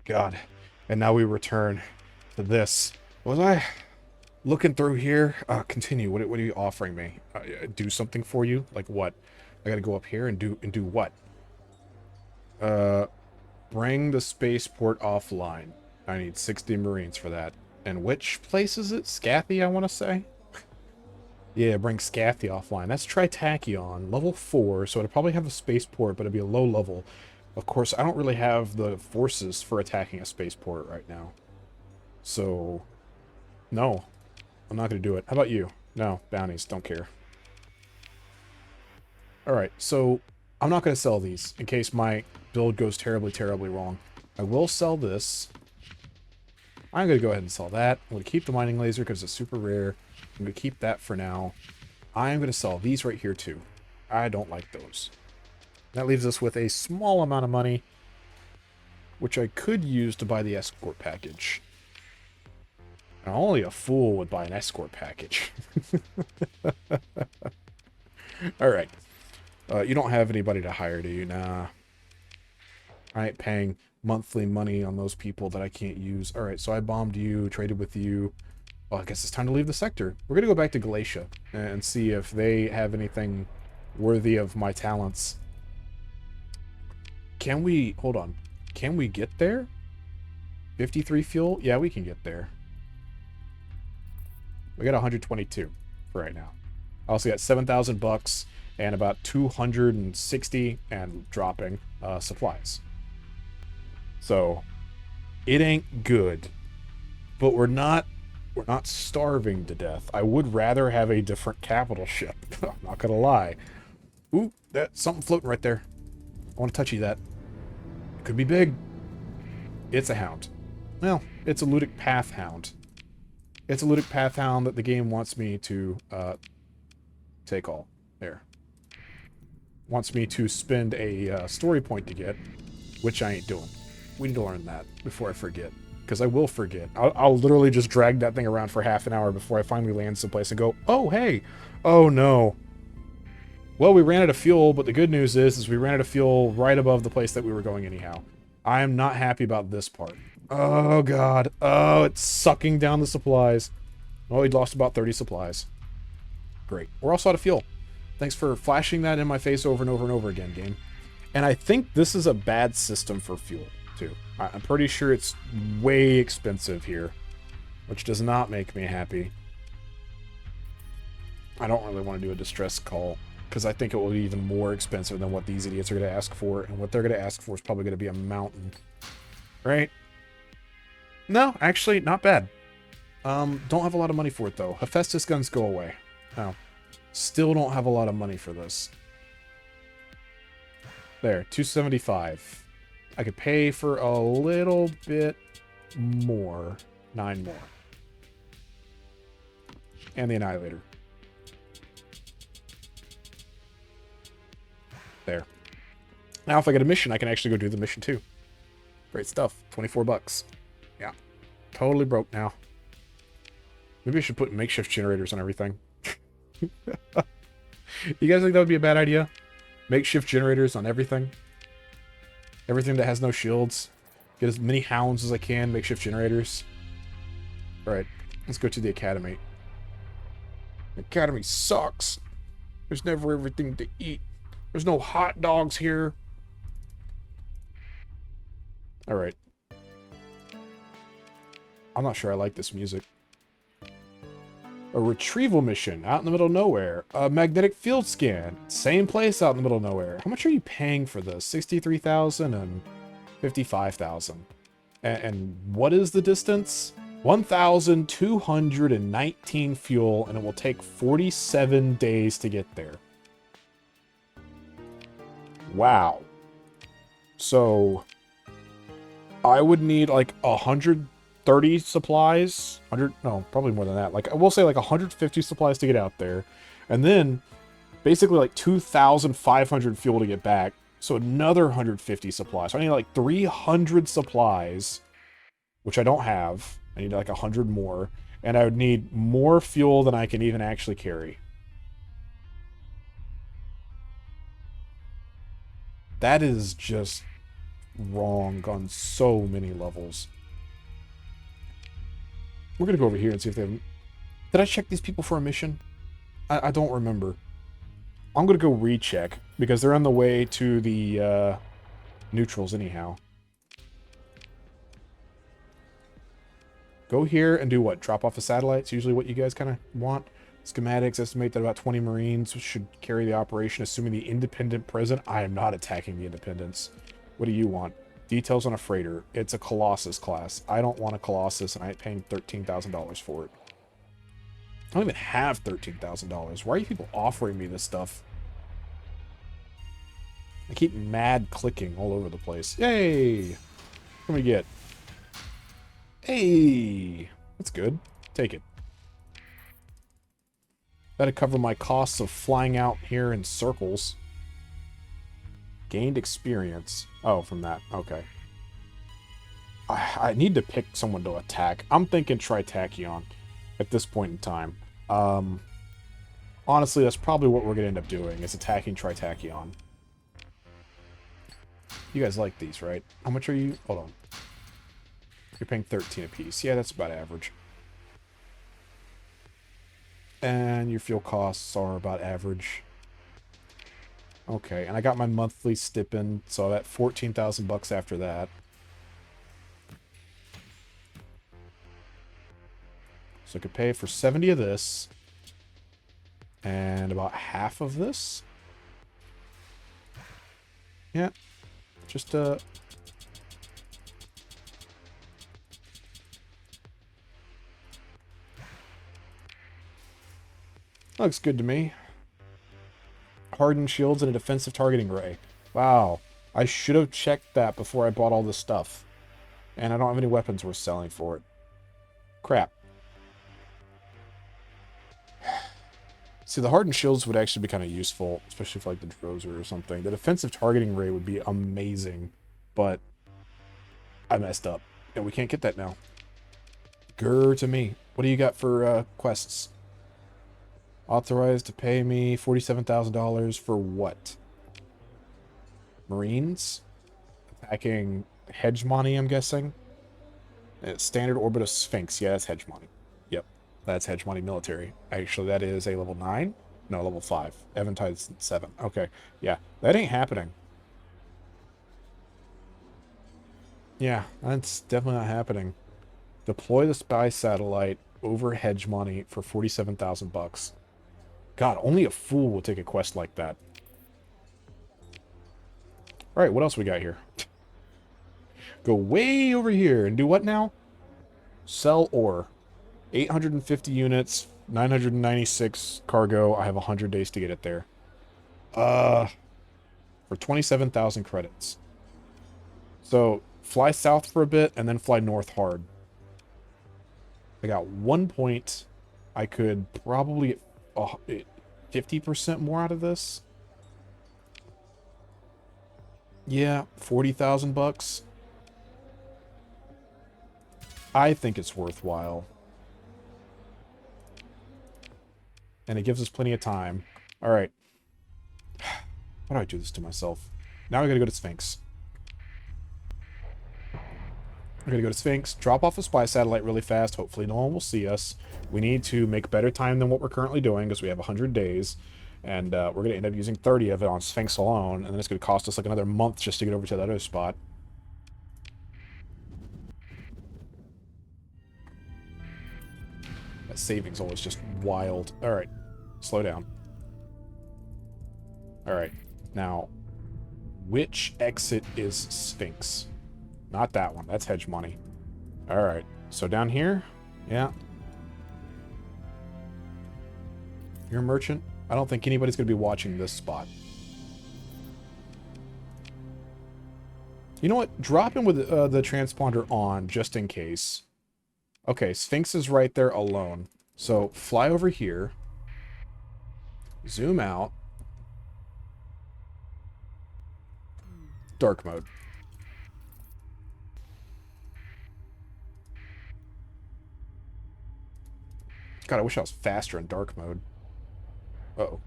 God. And now we return to this. Was I looking through here? Continue. What are you offering me? Do something for you? Like what? I gotta go up here and do what? Uh, Bring the spaceport offline. I need 60 Marines for that. And which place is it? Scathy, I want to say? Yeah, bring Scathy offline. That's Tritachyon, level 4, so it'd probably have a spaceport, but it'd be a low level. Of course, I don't really have the forces for attacking a spaceport right now. So, no. I'm not going to do it. How about you? No, bounties, don't care. Alright, so I'm not going to sell these in case my build goes terribly, terribly wrong. I will sell this. I'm going to go ahead and sell that. I'm going to keep the mining laser because it's super rare. I'm going to keep that for now. I'm going to sell these right here too. I don't like those. That leaves us with a small amount of money, which I could use to buy the escort package. Now, only a fool would buy an escort package. Alright. You don't have anybody to hire, do you? Nah. I ain't paying monthly money on those people that I can't use. Alright, so I bombed you, traded with you. Well, I guess it's time to leave the sector. We're going to go back to Galatia and see if they have anything worthy of my talents. Can we... Hold on. Can we get there? 53 fuel? Yeah, we can get there. We got 122 for right now. I also got 7,000 bucks and about 260 and dropping supplies. So, it ain't good. But we're not starving to death. I would rather have a different capital ship. I'm not gonna lie. Ooh, that's something floating right there. I want to touchy that. It could be big. It's a hound. Well, it's a ludic path hound. It's a ludic path hound that the game wants me to take all. There. Wants me to spend a story point to get, which I ain't doing. We need to learn that before I forget. Because I will forget. I'll literally just drag that thing around for half an hour before I finally land someplace and go, oh, hey. Oh, no. Well, we ran out of fuel, but the good news is we ran out of fuel right above the place that we were going anyhow. I am not happy about this part. Oh, God. Oh, it's sucking down the supplies. Oh, we lost about 30 supplies. Great. We're also out of fuel. Thanks for flashing that in my face over and over and over again, game. And I think this is a bad system for fuel, too. I'm pretty sure it's way expensive here, which does not make me happy. I don't really want to do a distress call, because I think it will be even more expensive than what these idiots are going to ask for, and what they're going to ask for is probably going to be a mountain. Right? No, actually, not bad. Don't have a lot of money for it, though. Hephaestus guns go away. No. Still don't have a lot of money for this. There, 275. I could pay for a little bit more. 9 more. And the Annihilator. There. Now if I get a mission, I can actually go do the mission too. Great stuff. 24 bucks. Yeah. Totally broke now. Maybe I should put makeshift generators on everything. You guys think that would be a bad idea? Makeshift generators on everything? Everything that has no shields. Get as many hounds as I can, makeshift generators. Alright, let's go to the academy. The academy sucks. There's never everything to eat. There's no hot dogs here. Alright. I'm not sure I like this music. A retrieval mission out in the middle of nowhere. A magnetic field scan. Same place out in the middle of nowhere. How much are you paying for this? 63,000 and 55,000. And what is the distance? 1,219 fuel, and it will take 47 days to get there. Wow. So I would need like 130 supplies. 100, no, probably more than that. Like I will say like 150 supplies to get out there. And then basically like 2,500 fuel to get back. So another 150 supplies. So I need like 300 supplies, which I don't have. I need like 100 more. And I would need more fuel than I can even actually carry. That is just wrong on so many levels. We're going to go over here and see if they have... Did I check these people for a mission? I don't remember. I'm going to go recheck, because they're on the way to the neutrals anyhow. Go here and do what? Drop off a satellite? It's usually what you guys kind of want. Schematics estimate that about 20 Marines should carry the operation, assuming the independent present. I am not attacking the independents. What do you want? Details on a freighter. It's a Colossus class. I don't want a Colossus, and I ain't paying $13,000 for it. I don't even have $13,000. Why are you people offering me this stuff? I keep mad clicking all over the place. Yay! What can we get? Hey! That's good. Take it. That'd cover my costs of flying out here in circles. Gained experience. Oh, from that. Okay. I need to pick someone to attack. I'm thinking Tritachyon at this point in time. Honestly, that's probably what we're going to end up doing, is attacking Tritachyon. You guys like these, right? How much are you? Hold on. You're paying 13 apiece. Yeah, that's about average. And your fuel costs are about average. Okay, and I got my monthly stipend, so that 14,000 bucks after that. So I could pay for 70 of this. And about half of this. Yeah. Just, looks good to me. Hardened shields and a defensive targeting ray. Wow. I should have checked that before I bought all this stuff. And I don't have any weapons worth selling for it. Crap. See, the hardened shields would actually be kind of useful, especially for like the Drozer or something. The defensive targeting ray would be amazing, but I messed up. And we can't get that now. Grr to me. What do you got for quests? Authorized to pay me $47,000 for what? Marines? Attacking hegemony, I'm guessing? Standard orbit of Sphinx. Yeah, that's hegemony. Yep, that's hegemony military. Actually, that is a level 9? No, level 5. Eventide's 7. Okay, yeah, that ain't happening. Yeah, that's definitely not happening. Deploy the spy satellite over hegemony for 47,000 bucks. God, only a fool will take a quest like that. Alright, what else we got here? Go way over here and do what now? Sell ore. 850 units, 996 cargo. I have 100 days to get it there. For 27,000 credits. So, fly south for a bit and then fly north hard. I got 1 point. I could probably get 50% more out of this. Yeah, 40,000 bucks. I think it's worthwhile. And it gives us plenty of time. Alright. Why do I do this to myself? Now I gotta go to Sphinx. We're gonna go to Sphinx, drop off a spy satellite really fast. Hopefully no one will see us. We need to make better time than what we're currently doing, because we have 100 days. And we're going to end up using 30 of it on Sphinx alone, and then it's going to cost us like another month just to get over to that other spot. That savings always just wild. Alright, slow down. Alright, now, which exit is Sphinx? Not that one, that's hegemony. Alright, so down here, yeah. You're a merchant? I don't think anybody's going to be watching this spot. You know what? Drop in with the transponder on, just in case. Okay, Sphinx is right there alone. So, fly over here. Zoom out. Dark mode. God, I wish I was faster in dark mode. Uh-oh.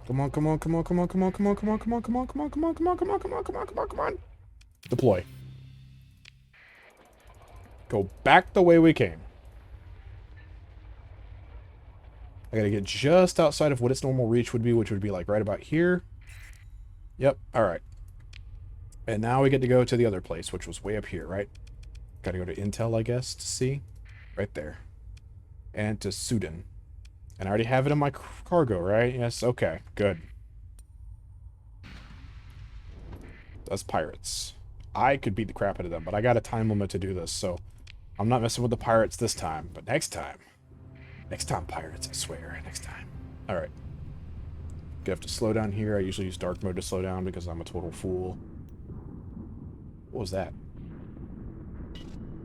Come on, come on, come on, come on, come on, come on, come on, come on, come on, come on, come on, come on, come on, come on, come on, come on, come on. Deploy. Go back the way we came. I gotta get just outside of what its normal reach would be, which would be like right about here. Yep, alright. And now we get to go to the other place, which was way up here, right? Gotta go to Intel, I guess, to see. Right there. And to Sudan. And I already have it in my cargo, right? Yes, okay, good. That's pirates. I could beat the crap out of them, but I got a time limit to do this, so I'm not messing with the pirates this time, but next time. Next time, pirates, I swear. Next time. Alright. Gonna have to slow down here. I usually use dark mode to slow down because I'm a total fool. What was that?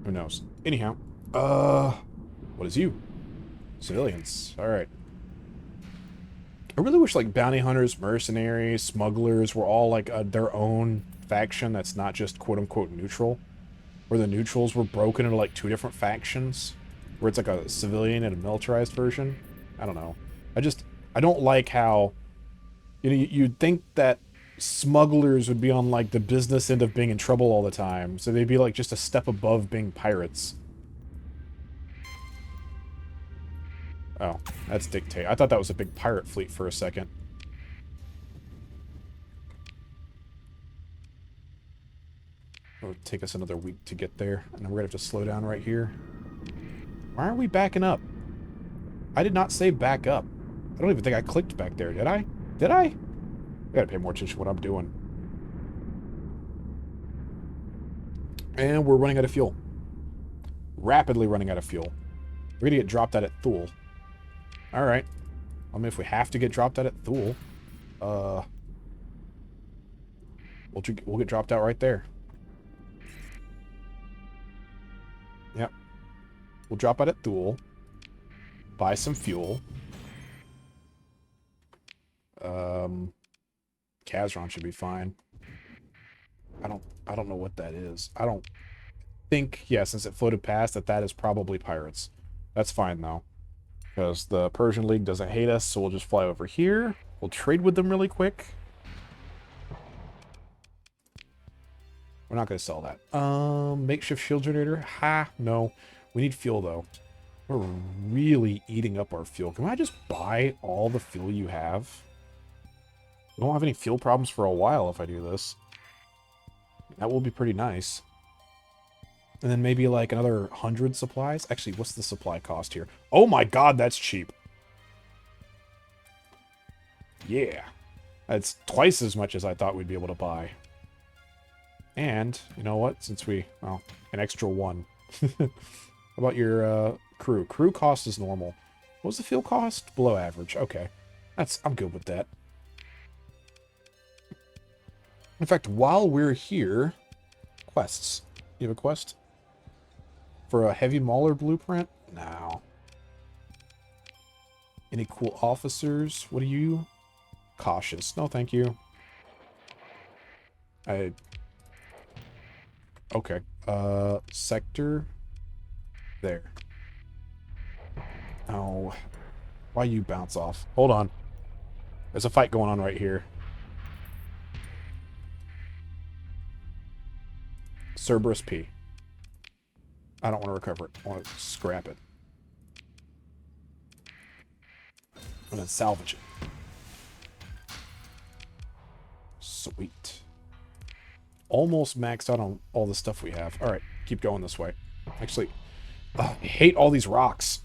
Who knows? Anyhow. What is you? Civilians. Alright. I really wish, like, bounty hunters, mercenaries, smugglers were all, like, their own faction that's not just quote-unquote neutral. Where the neutrals were broken into, like, 2 different factions. Where it's, like, a civilian and a militarized version. I don't know. I don't like how... You know, you'd think that smugglers would be on, like, the business end of being in trouble all the time. So they'd be, like, just a step above being pirates. Oh, that's dictate. I thought that was a big pirate fleet for a second. It'll take us another week to get there, and then we're gonna have to slow down right here. Why aren't we backing up? I did not say back up. I don't even think I clicked back there, did I? Did I? I gotta pay more attention to what I'm doing. And we're running out of fuel. Rapidly running out of fuel. We're gonna get dropped out at Thule. Alright. I mean, if we have to get dropped out at Thule, we'll get dropped out right there. Yep. We'll drop out at Thule. Buy some fuel. Kazron should be fine. I don't know what that is. I don't think, yeah, since it floated past, that is probably pirates. That's fine, though. Because the Persian League doesn't hate us, so we'll just fly over here. We'll trade with them really quick. We're not going to sell that. Makeshift shield generator? Ha, no. We need fuel, though. We're really eating up our fuel. Can I just buy all the fuel you have? We won't have any fuel problems for a while if I do this. That will be pretty nice. And then maybe like another 100 supplies. Actually, what's the supply cost here? Oh my god, that's cheap. Yeah. That's twice as much as I thought we'd be able to buy. And, you know what? Since well, an extra 1. How about your crew? Crew cost is normal. What was the fuel cost? Below average. Okay. I'm good with that. In fact, while we're here, quests. You have a quest? For a heavy mauler blueprint? No. Any cool officers? What are you? Cautious. No, thank you. Okay. Sector. There. Oh. Why you bounce off? Hold on. There's a fight going on right here. Cerberus P. I don't want to recover it. I want to scrap it. And then salvage it. Sweet. Almost maxed out on all the stuff we have. Alright, keep going this way. Actually, I hate all these rocks.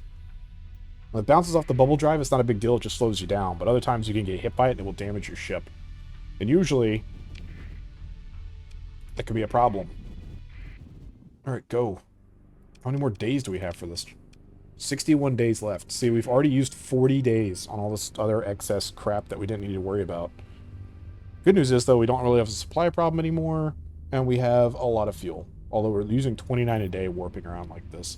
When it bounces off the bubble drive, it's not a big deal. It just slows you down. But other times you can get hit by it and it will damage your ship. And usually, that could be a problem. Alright, go. How many more days do we have for this? 61 days left. See, we've already used 40 days on all this other excess crap that we didn't need to worry about. Good news is, though, we don't really have a supply problem anymore, and we have a lot of fuel. Although we're using 29 a day warping around like this.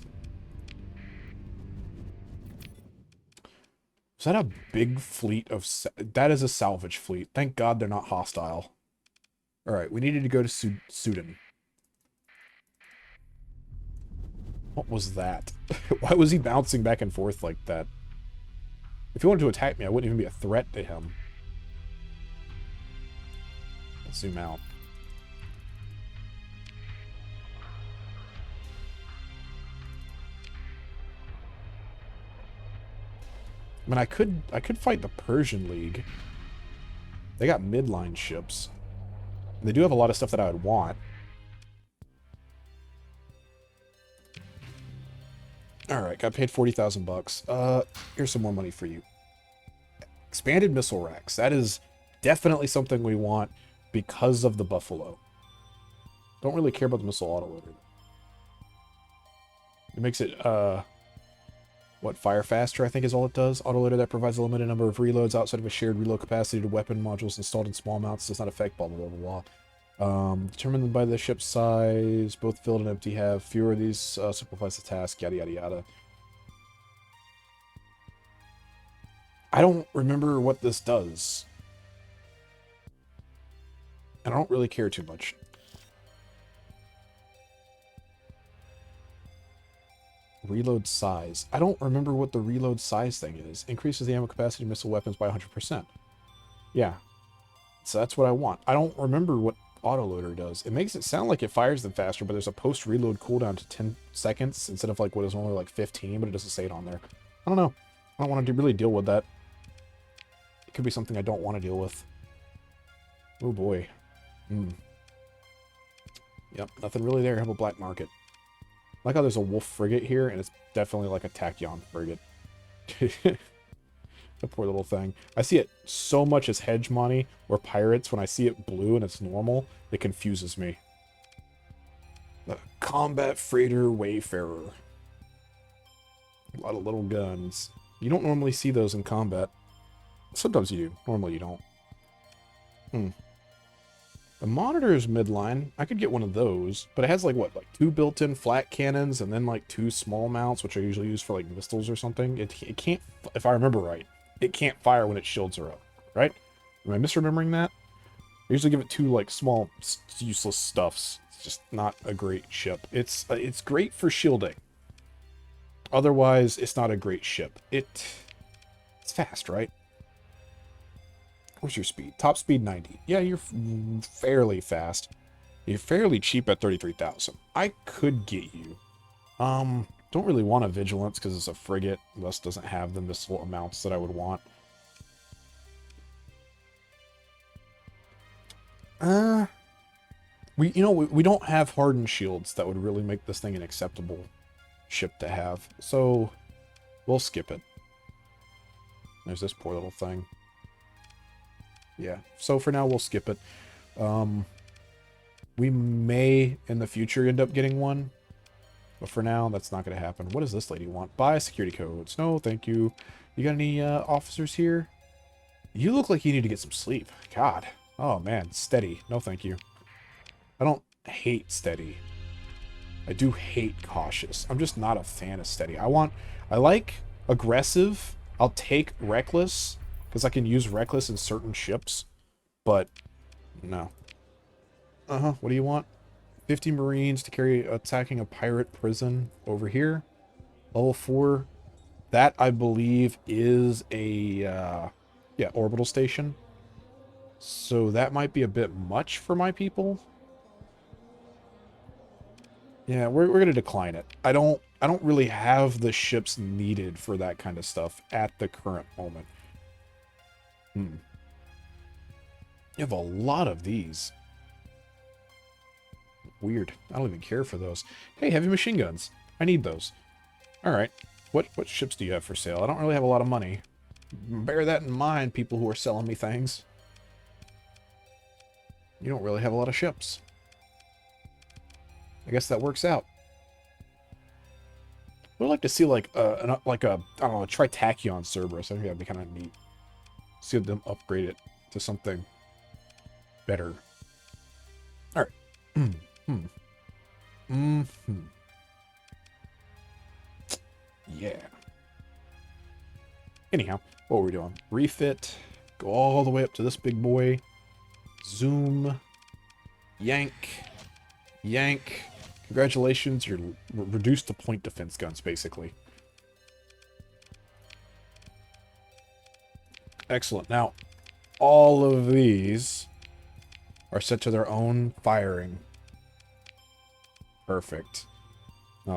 Is that a big fleet of... That is a salvage fleet. Thank God they're not hostile. Alright, we needed to go to Sudan. What was that? Why was he bouncing back and forth like that? If he wanted to attack me, I wouldn't even be a threat to him. Let's zoom out. I mean, I could fight the Persian League. They got midline ships. And they do have a lot of stuff that I would want. Alright, got paid 40,000 bucks. Here's some more money for you. Expanded missile racks. That is definitely something we want because of the Buffalo. Don't really care about the missile autoloader. It makes it, what, fire faster, I think is all it does. Autoloader that provides a limited number of reloads outside of a shared reload capacity to weapon modules installed in small mounts does not affect blah, blah, blah, blah. Determined by the ship size, both filled and empty have fewer of these, simplifies the task, yada, yada, yada. I don't remember what this does. And I don't really care too much. Reload size. I don't remember what the reload size thing is. Increases the ammo capacity of missile weapons by 100%. Yeah. So that's what I want. I don't remember what autoloader does. It makes it sound like it fires them faster, but there's a post-reload cooldown to 10 seconds instead of like what is only like 15, but it doesn't say it on there. I don't know. I don't want to really deal with that. It could be something I don't want to deal with. Oh boy. Yep, nothing really there. How about black market? I like how there's a wolf frigate here, and it's definitely like a tachyon frigate. The poor little thing. I see it so much as hedge money or pirates. When I see it blue and it's normal, it confuses me. The combat freighter wayfarer. A lot of little guns. You don't normally see those in combat. Sometimes you do. Normally you don't. The monitor is midline. I could get one of those, but it has like what, like 2 built-in flat cannons and then like 2 small mounts, which I usually use for like missiles or something. It can't, if I remember right, it can't fire when its shields are up, right? Am I misremembering that? I usually give it 2 like small useless stuffs. It's just not a great ship. It's great for shielding. Otherwise, it's not a great ship. It's fast, right? What's your speed? Top speed 90. Yeah, you're fairly fast. You're fairly cheap at 33,000. I could get you. Don't really want a vigilance because it's a frigate. Thus doesn't have the missile amounts that I would want. We don't have hardened shields that would really make this thing an acceptable ship to have. So we'll skip it. There's this poor little thing. Yeah, so for now we'll skip it. We may in the future end up getting one, but for now that's not going to happen. What does this lady want? Buy security codes. No, thank you. You got any officers here? You look like you need to get some sleep. God. Oh man, steady. No, thank you. I don't hate steady. I do hate cautious. I'm just not a fan of steady. I like aggressive. I'll take reckless because I can use reckless in certain ships, but no. What do you want? 50 Marines to carry attacking a pirate prison over here. Level 4. That, I believe, is a, yeah, orbital station. So that might be a bit much for my people. Yeah, we're going to decline it. I don't really have the ships needed for that kind of stuff at the current moment. You have a lot of these. Weird. I don't even care for those. Hey, heavy machine guns. I need those. Alright. What ships do you have for sale? I don't really have a lot of money. Bear that in mind, people who are selling me things. You don't really have a lot of ships. I guess that works out. I would like to see like a I don't know, a Tritachyon Cerberus. I think that'd be kind of neat. See them upgrade it to something better. All right. Yeah. Anyhow, what were we doing? Refit. Go all the way up to this big boy. Zoom. Yank. Yank. Congratulations, you're reduced to point defense guns, basically. Excellent. Now, all of these are set to their own firing. Perfect.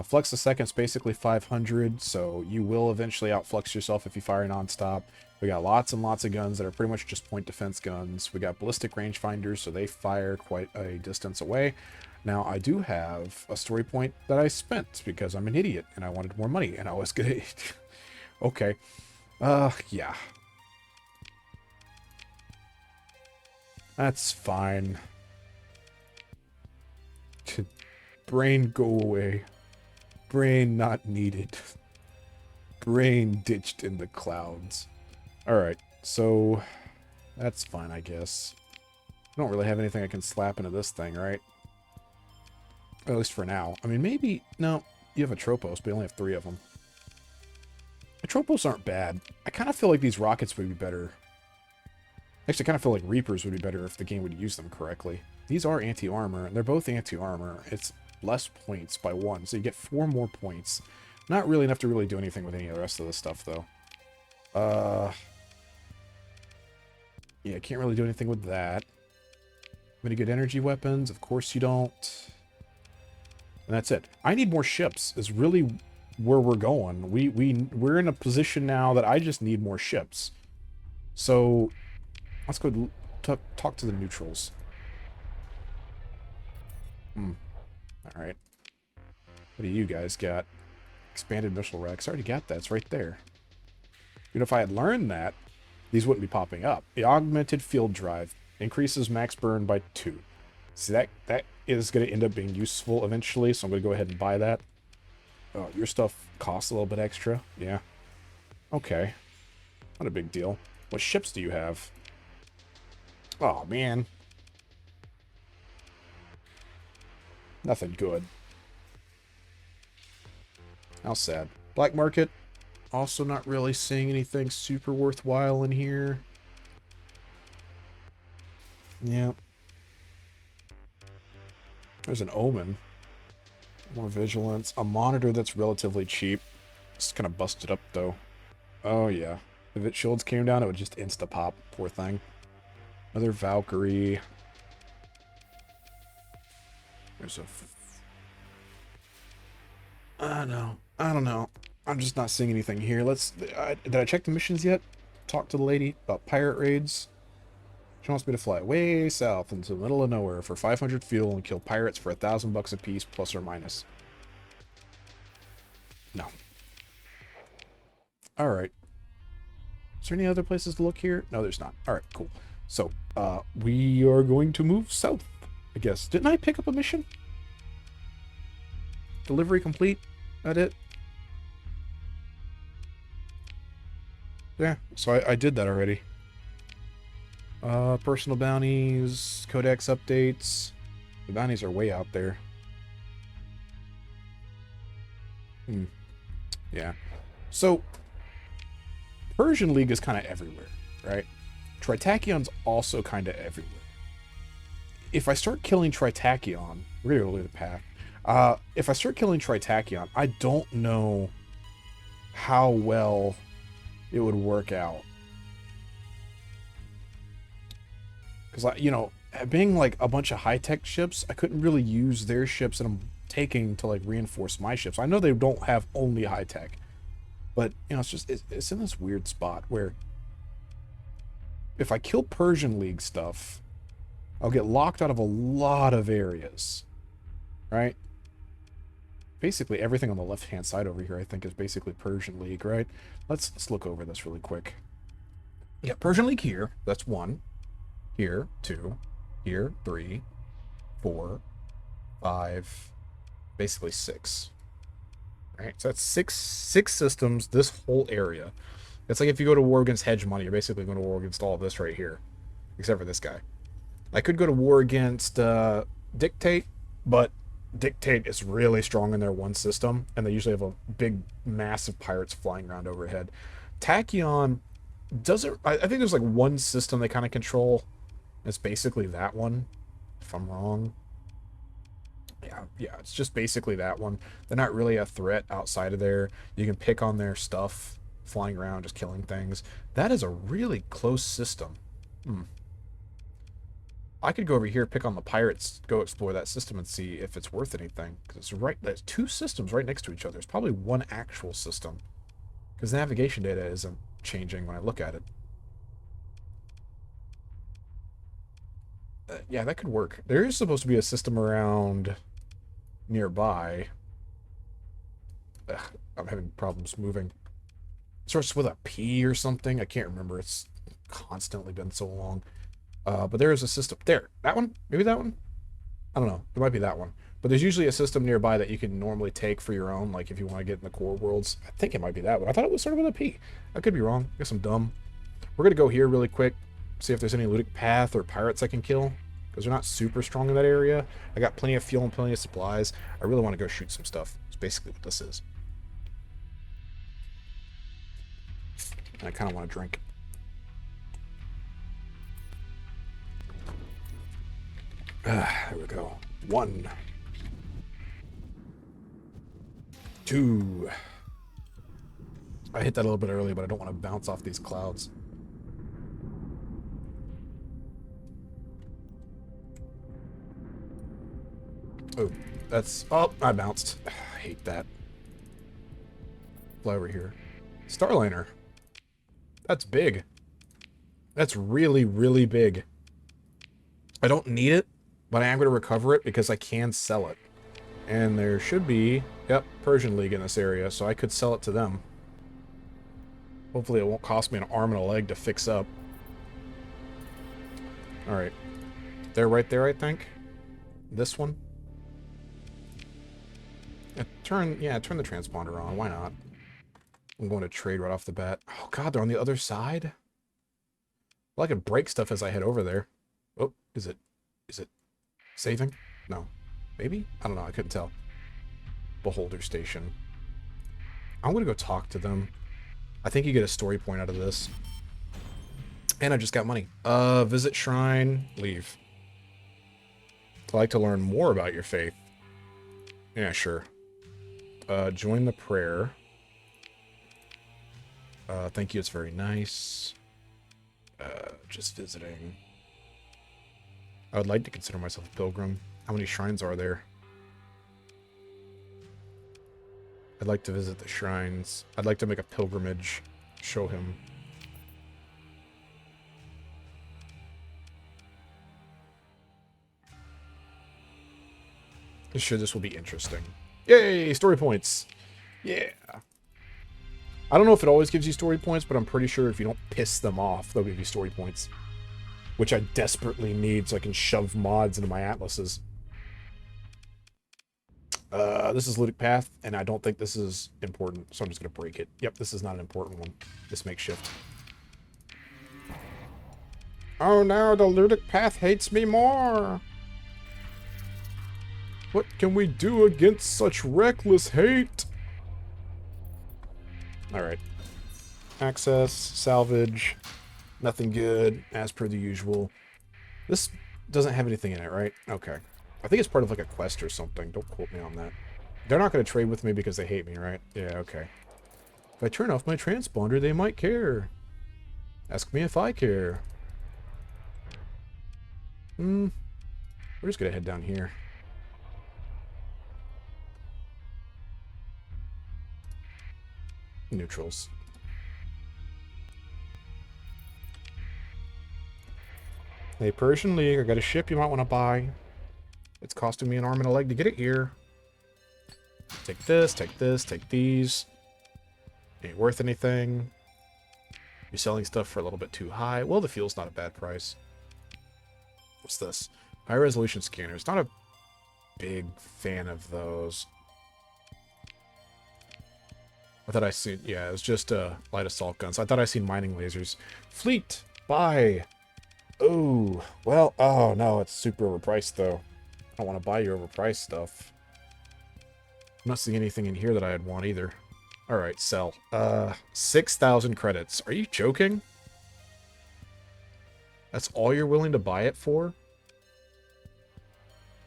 Flux a second's basically 500, so you will eventually outflux yourself if you fire nonstop. We got lots and lots of guns that are pretty much just point defense guns. We got ballistic rangefinders, so they fire quite a distance away. Now, I do have a story point that I spent because I'm an idiot and I wanted more money and I was gonna... Okay. Yeah. That's fine. Brain, go away. Brain not needed. Brain ditched in the clouds. Alright, so that's fine, I guess. I don't really have anything I can slap into this thing, right? At least for now. I mean, maybe... No, you have a Tropos, but you only have 3 of them. The Tropos aren't bad. I kind of feel like these rockets would be better. Actually, I kind of feel like Reapers would be better if the game would use them correctly. These are anti-armor, and they're both anti-armor. It's less points by 1, so you get 4 more points. Not really enough to really do anything with any of the rest of this stuff, though. Yeah, can't really do anything with that. Any good energy weapons? Of course you don't. And that's it. I need more ships, is really where we're going. We're in a position now that I just need more ships. So, let's go talk to the neutrals. Alright. What do you guys got? Expanded missile racks. I already got that. It's right there. You know, if I had learned that, these wouldn't be popping up. The augmented field drive increases max burn by 2. See, that is going to end up being useful eventually, so I'm going to go ahead and buy that. Oh, your stuff costs a little bit extra. Yeah. Okay. Not a big deal. What ships do you have? Oh, man. Nothing good. How sad. Black market. Also not really seeing anything super worthwhile in here. Yeah. There's an omen. More vigilance. A monitor that's relatively cheap. It's kind of busted up, though. Oh, yeah. If its shields came down, it would just insta-pop. Poor thing. Another Valkyrie. There's a... I don't know. I'm just not seeing anything here. Did I check the missions yet? Talk to the lady about pirate raids. She wants me to fly way south into the middle of nowhere for 500 fuel and kill pirates for $1,000 a piece, plus or minus. No. Alright. Is there any other places to look here? No, there's not. Alright, cool. So, we are going to move south, I guess. Didn't I pick up a mission? Delivery complete? That it? Yeah, so I did that already. Personal bounties, codex updates. The bounties are way out there. Yeah. So, Persian League is kind of everywhere, right? Tritachion's also kind of everywhere. If I start killing Tritachyon, we're going to go to the path. If I start killing Tritachyon, I don't know how well it would work out. Because, you know, being like a bunch of high-tech ships, I couldn't really use their ships that I'm taking to like reinforce my ships. I know they don't have only high-tech, but, you know, it's in this weird spot where if I kill Persian League stuff, I'll get locked out of a lot of areas, right? Basically everything on the left-hand side over here, I think, is basically Persian League, right? Let's look over this really quick. Yeah, Persian League here. That's 1. Here, 2. Here, 3. 4. 5. Basically 6. Right? So that's six systems, this whole area. It's like if you go to war against Hegemony, you're basically going to war against all of this right here. Except for this guy. I could go to war against Dictate, but Dictate is really strong in their one system, and they usually have a big, massive pirates flying around overhead. Tachyon doesn't... I think there's like one system they kind of control. It's basically that one, if I'm wrong. Yeah, it's just basically that one. They're not really a threat outside of there. You can pick on their stuff, flying around, just killing things. That is a really close system. I could go over here, pick on the pirates, go explore that system and see if it's worth anything. Because it's right, there's two systems right next to each other. There's probably one actual system. Because the navigation data isn't changing when I look at it. Yeah, that could work. There is supposed to be a system around nearby. Ugh, I'm having problems moving. It starts with a P or something. I can't remember. It's constantly been so long. But there is a system. There. That one? Maybe that one? I don't know. It might be that one. But there's usually a system nearby that you can normally take for your own, like if you want to get in the core worlds. I think it might be that one. I thought it was sort of with a P. I could be wrong. I guess I'm dumb. We're going to go here really quick, see if there's any looting path or pirates I can kill, because they're not super strong in that area. I got plenty of fuel and plenty of supplies. I really want to go shoot some stuff. That's basically what this is. And I kind of want to drink. There we go. 1, 2. I hit that a little bit early, but I don't want to bounce off these clouds. Oh, that's... Oh, I bounced. I hate that. Fly over here. Starliner. That's big. That's really, really big. I don't need it, but I am going to recover it because I can sell it. And there should be, yep, Persian League in this area, so I could sell it to them. Hopefully it won't cost me an arm and a leg to fix up. Alright. They're right there, I think. This one. Turn the transponder on. Why not? I'm going to trade right off the bat. Oh god, they're on the other side? Well, I could break stuff as I head over there. Oh, is it saving? No. Maybe? I don't know, I couldn't tell. Beholder Station. I'm gonna go talk to them. I think you get a story point out of this. And I just got money. Visit shrine, leave. I'd like to learn more about your faith. Yeah, sure. Join the prayer. Thank you, it's very nice. Just visiting. I would like to consider myself a pilgrim. How many shrines are there? I'd like to visit the shrines. I'd like to make a pilgrimage. Show him. I'm sure this will be interesting. Yay! Story points! Yeah! I don't know if it always gives you story points, but I'm pretty sure if you don't piss them off, they'll give you story points. Which I desperately need so I can shove mods into my atlases. This is Ludic Path, and I don't think this is important, so I'm just going to break it. Yep, this is not an important one. This makeshift. Oh no, the Ludic Path hates me more! What can we do against such reckless hate? Alright. Access, salvage, nothing good, as per the usual. This doesn't have anything in it, right? Okay. I think it's part of like a quest or something. Don't quote me on that. They're not going to trade with me because they hate me, right? Yeah, okay. If I turn off my transponder, they might care. Ask me if I care. We're just going to head down here. Neutrals. Hey, Persian League, I got a ship you might want to buy. It's costing me an arm and a leg to get it here. Take this, take these. Ain't worth anything. You're selling stuff for a little bit too high. Well, the fuel's not a bad price. What's this? High resolution scanners. Not a big fan of those. I thought I seen, yeah, it was just light assault guns. I thought I seen mining lasers. Fleet, buy. Oh, well, oh no, it's super overpriced though. I don't want to buy your overpriced stuff. I'm not seeing anything in here that I'd want either. Alright, sell. 6,000 credits. Are you joking? That's all you're willing to buy it for?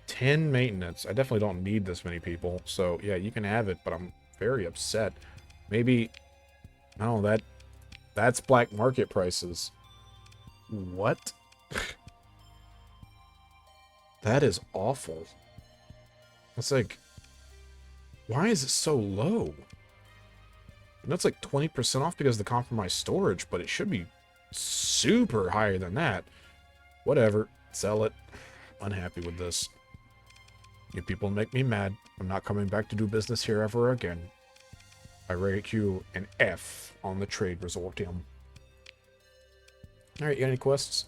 10 maintenance. I definitely don't need this many people. So, yeah, you can have it, but I'm very upset. Maybe... No, that's black market prices. What? That is awful. It's like, why is it so low? I know it's like 20% off because of the compromised storage, but it should be super higher than that. Whatever. Sell it. Unhappy with this. You people make me mad. I'm not coming back to do business here ever again. I rate you an F on the trade resortium. Alright, you got any quests?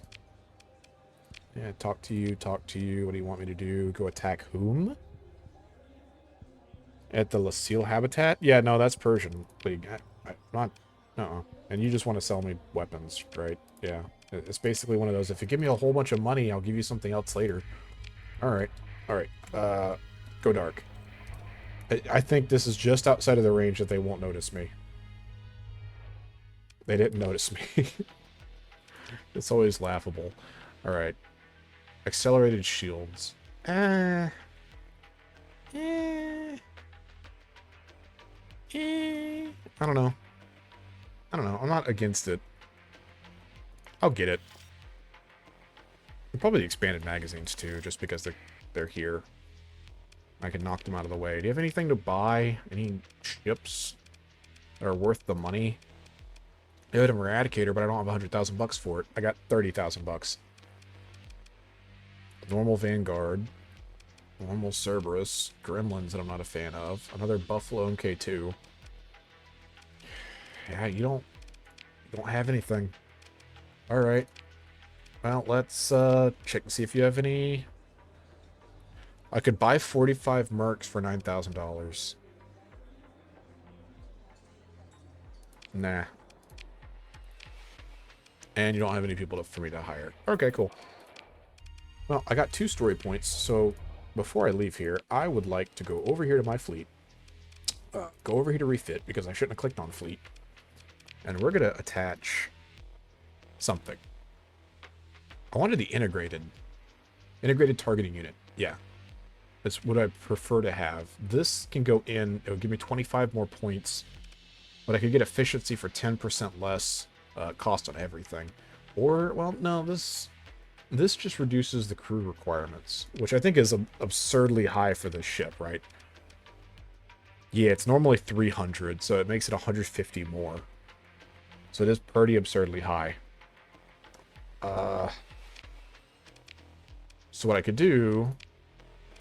Yeah, talk to you, talk to you. What do you want me to do? Go attack whom? At the Lucille habitat? Yeah, no, that's Persian League. Not... And you just want to sell me weapons, right? Yeah. It's basically one of those, if you give me a whole bunch of money, I'll give you something else later. Alright. Alright. Go dark. I think this is just outside of the range that they won't notice me. They didn't notice me. It's always laughable. Alright. Accelerated shields. I don't know. I don't know. I'm not against it. I'll get it. And probably expanded magazines too, just because they're here. I can knock them out of the way. Do you have anything to buy? Any ships that are worth the money? I had an Eradicator, but I don't have 100,000 bucks for it. I got 30,000 bucks. Normal Vanguard. Normal Cerberus. Gremlins that I'm not a fan of. Another Buffalo MK2. Yeah, you don't have anything. Alright. Well, let's check and see if you have any. I could buy 45 mercs for $9,000. Nah. And you don't have any people for me to hire. Okay, cool. Well, I got 2 story points, so before I leave here, I would like to go over here to my fleet. Go over here to refit, because I shouldn't have clicked on fleet. And we're going to attach something. I wanted the integrated targeting unit. Yeah. That's what I prefer to have. This can go in. It'll give me 25 more points. But I could get efficiency for 10% less cost on everything. Or, well, no, this just reduces the crew requirements, which I think is absurdly high for this ship, right? Yeah, it's normally 300, so it makes it 150 more. So it is pretty absurdly high. So what I could do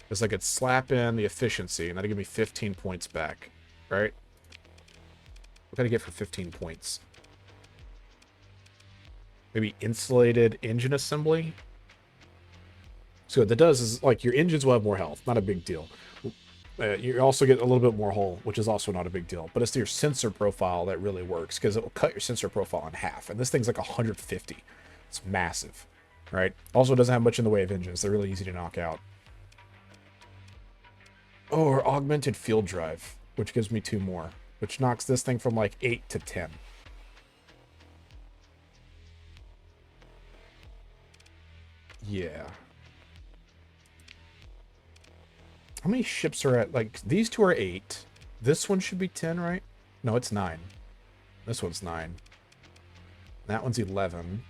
is I could slap in the efficiency, and that'll give me 15 points back, right? What can I get for 15 points? Maybe insulated engine assembly? So what that does is, like, your engines will have more health. Not a big deal. You also get a little bit more hull, which is also not a big deal. But it's your sensor profile that really works, because it will cut your sensor profile in half. And this thing's like 150. It's massive, right? Also, it doesn't have much in the way of engines. They're really easy to knock out. Oh, or augmented field drive, which gives me 2 more, which knocks this thing from like 8 to 10. Yeah. How many ships are at, like, these 2 are 8. This one should be 10, right? No, it's 9. This one's 9. That one's 11.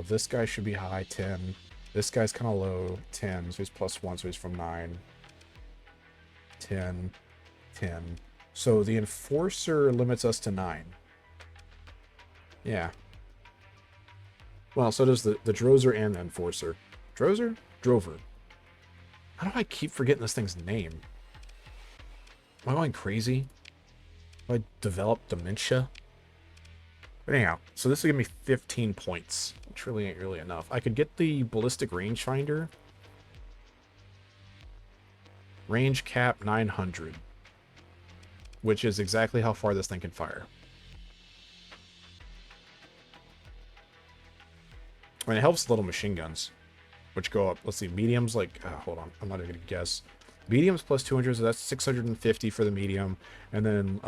This guy should be high, 10. This guy's kind of low, 10. So he's +1, so he's from 9. 10. 10. So the Enforcer limits us to 9. Yeah. Well, so does the Drozer and the Enforcer. Drozer? Drover. How do I keep forgetting this thing's name? Am I going crazy? Have I developed dementia? But anyhow, so this will give me 15 points, which really ain't really enough. I could get the ballistic rangefinder. Range cap 900, which is exactly how far this thing can fire. I mean, it helps little machine guns, which go up. Let's see, mediums, like, hold on, I'm not even gonna guess. Mediums plus 200, so that's 650 for the medium. And then,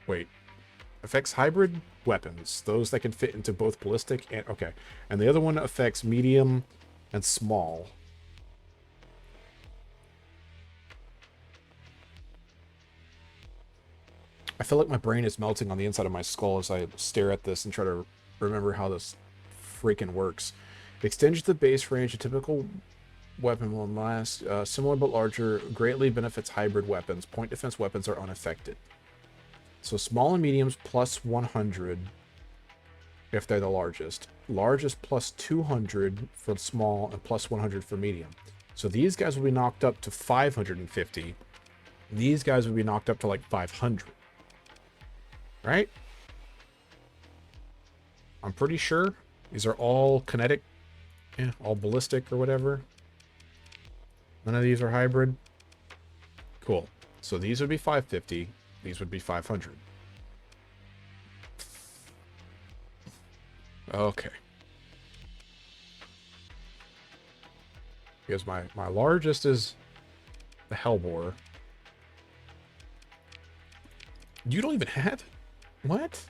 wait. Affects hybrid weapons, those that can fit into both ballistic and, okay. And the other one affects medium and small. I feel like my brain is melting on the inside of my skull as I stare at this and try to remember how this freaking works. The extension to the base range, a typical weapon will last. Similar but larger, greatly benefits hybrid weapons. Point defense weapons are unaffected. So small and mediums plus 100 if they're the largest. Largest plus 200 for small and plus 100 for medium. So these guys will be knocked up to 550. These guys will be knocked up to like 500. Right? I'm pretty sure these are all kinetic. Yeah, all ballistic or whatever. None of these are hybrid. Cool. So these would be 550. These would be 500. Okay. Because my largest is the Hellbore. You don't even have it? What?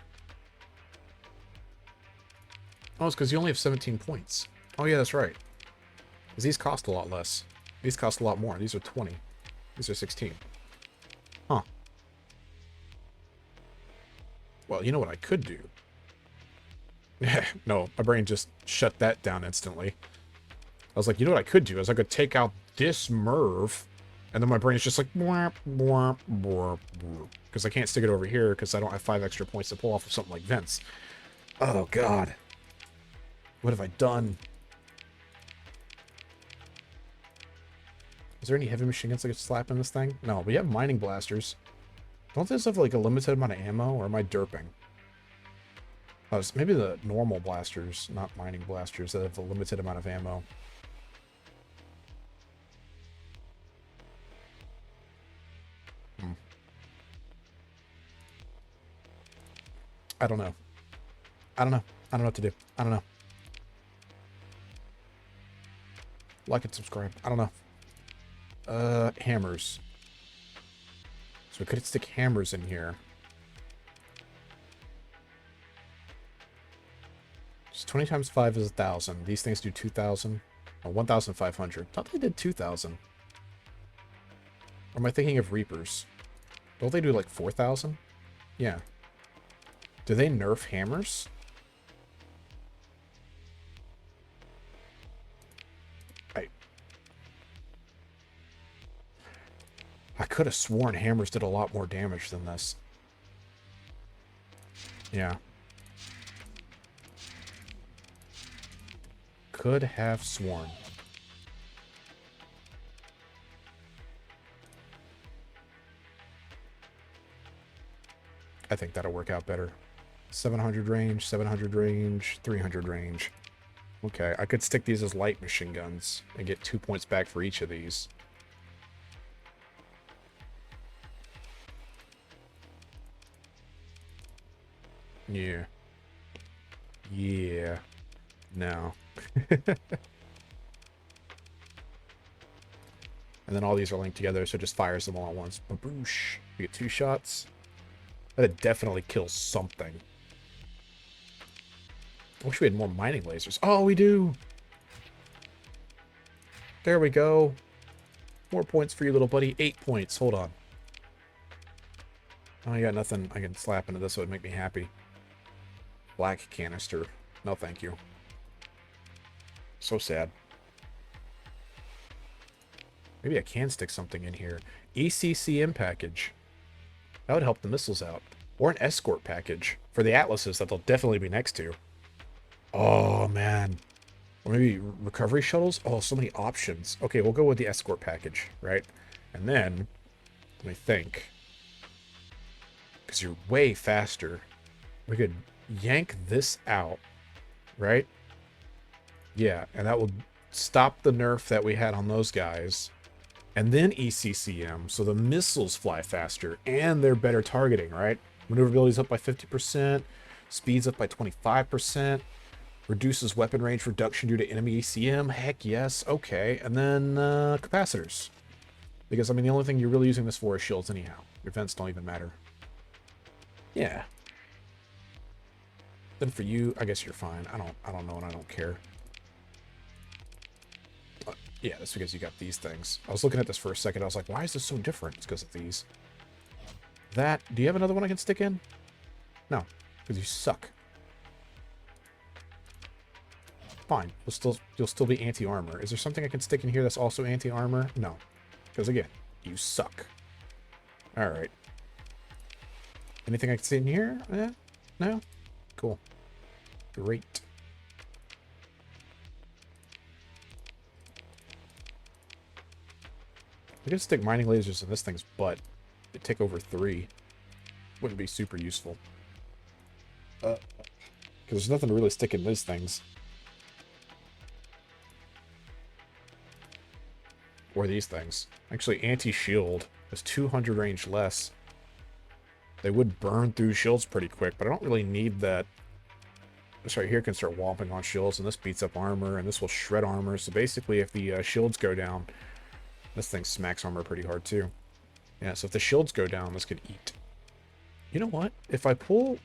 Oh, it's because you only have 17 points. Oh, yeah, that's right. Because these cost a lot less. These cost a lot more. These are 20. These are 16. Huh. Well, you know what I could do? No, my brain just shut that down instantly. I was like, you know what I could do is I could take out this Merv, and then my brain's just like, because I can't stick it over here because I don't have 5 extra points to pull off of something like Vents. Oh, God. What have I done? Is there any heavy machine guns I could slap in this thing? No, we have mining blasters. Don't these have like a limited amount of ammo, or am I derping? Oh, maybe the normal blasters, not mining blasters, that have a limited amount of ammo. I don't know. I don't know. I don't know what to do. I don't know. Like and subscribe. I don't know. Hammers. So we could stick hammers in here. Just 20 times 5 is 1,000. These things do 2,000. Or 1,500. Thought they did 2,000. Or am I thinking of Reapers? Don't they do like 4,000? Yeah. Do they nerf hammers? I could have sworn hammers did a lot more damage than this. Yeah. Could have sworn. I think that'll work out better. 700 range, 700 range, 300 range. Okay, I could stick these as light machine guns and get 2 points back for each of these. Yeah. Yeah. No. And then all these are linked together, so it just fires them all at once. Baboosh. We get 2 shots. That definitely kills something. I wish we had more mining lasers. Oh, we do! There we go. More points for you, little buddy. 8 points. Hold on. Oh, I got nothing I can slap into this that would make me happy. Black canister. No, thank you. So sad. Maybe I can stick something in here. ECCM package. That would help the missiles out. Or an escort package for the Atlases that they'll definitely be next to. Oh, man. Or maybe recovery shuttles? Oh, so many options. Okay, we'll go with the escort package, right? And then, let me think. Because you're way faster. We could yank this out, right? Yeah, and that will stop the nerf that we had on those guys. And then ECCM, so the missiles fly faster, and they're better targeting, right? Maneuverability's up by 50%, speed's up by 25%, reduces weapon range reduction due to enemy ECM, heck yes, okay. And then capacitors. Because, I mean, the only thing you're really using this for is shields anyhow. Your vents don't even matter. Yeah. Then for you, I guess you're fine. I don't know and I don't care. Yeah, that's because you got these things. I was looking at this for a second. I was like, why is this so different? It's because of these. That, do you have another one I can stick in? No, because you suck. fine. You'll still be anti-armor. Is there something I can stick in here that's also anti-armor? No. Because again, you suck. Alright. Anything I can see in here? No? Cool. Great. I could stick mining lasers in this thing's butt. It'd take over 3. Wouldn't be super useful. Because there's nothing to really stick in those things. Or these things. Actually, anti-shield is 200 range less. They would burn through shields pretty quick, but I don't really need that. This right here can start whomping on shields, and this beats up armor, and this will shred armor. So basically, if the shields go down, this thing smacks armor pretty hard too. Yeah, so if the shields go down, this could eat. You know what? If I pull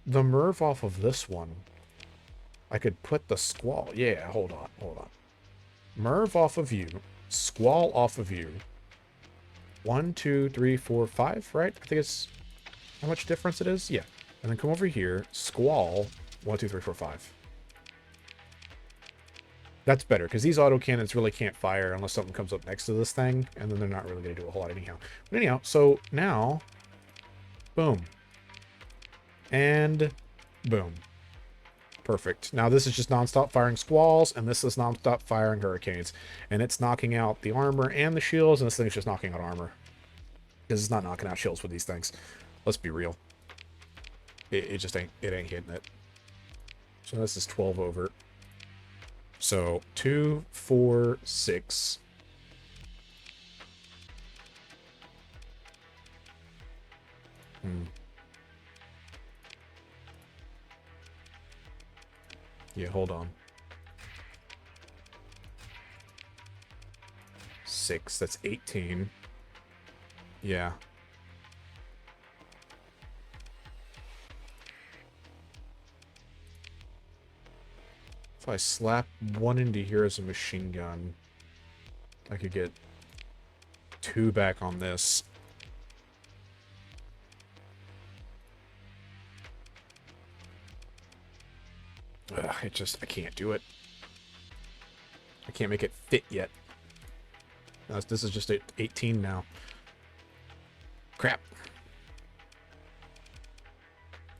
the Merv off of this one, I could put the Squall. Yeah, hold on. Merv off of you. Squall off of you. 1, 2, 3, 4, 5, right? I think it's how much difference it is? Yeah. And then come over here. Squall. 1, 2, 3, 4, 5. That's better, because these autocannons really can't fire unless something comes up next to this thing, and then they're not really going to do a whole lot anyhow. But anyhow, so now, boom. And boom. Perfect. Now this is just nonstop firing squalls, and this is nonstop firing hurricanes. And it's knocking out the armor and the shields, and this thing's just knocking out armor. Because it's not knocking out shields with these things. Let's be real. It just ain't hitting it. So this is 12 over. So 2, 4, 6. Yeah, hold on. 6, that's 18. Yeah. If I slap one into here as a machine gun, I could get 2 back on this. Ugh, I can't do it. I can't make it fit yet. This is just 18 now. Crap.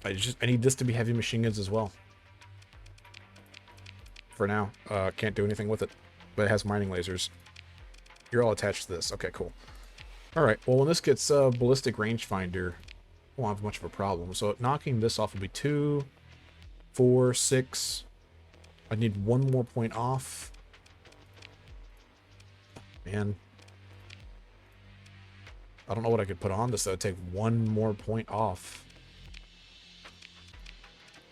I need this to be heavy machine guns as well. For now. Can't do anything with it. But it has mining lasers. You're all attached to this. Okay, cool. Alright, well when this gets ballistic rangefinder, won't have much of a problem. So knocking this off will be 2, 4, 6. I need 1 more point off. Man. I don't know what I could put on this that would take 1 more point off.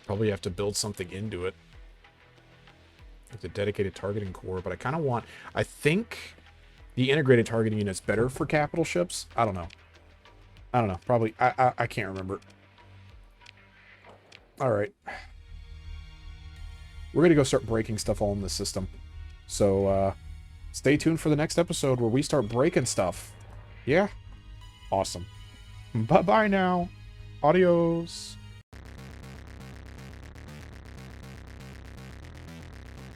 Probably have to build something into it. Like the dedicated targeting core, but I kind of want... I think the integrated targeting unit's better for capital ships. I don't know. Probably. I can't remember. Alright. We're going to go start breaking stuff all in this system. So, stay tuned for the next episode where we start breaking stuff. Yeah? Awesome. Bye-bye now. Adios.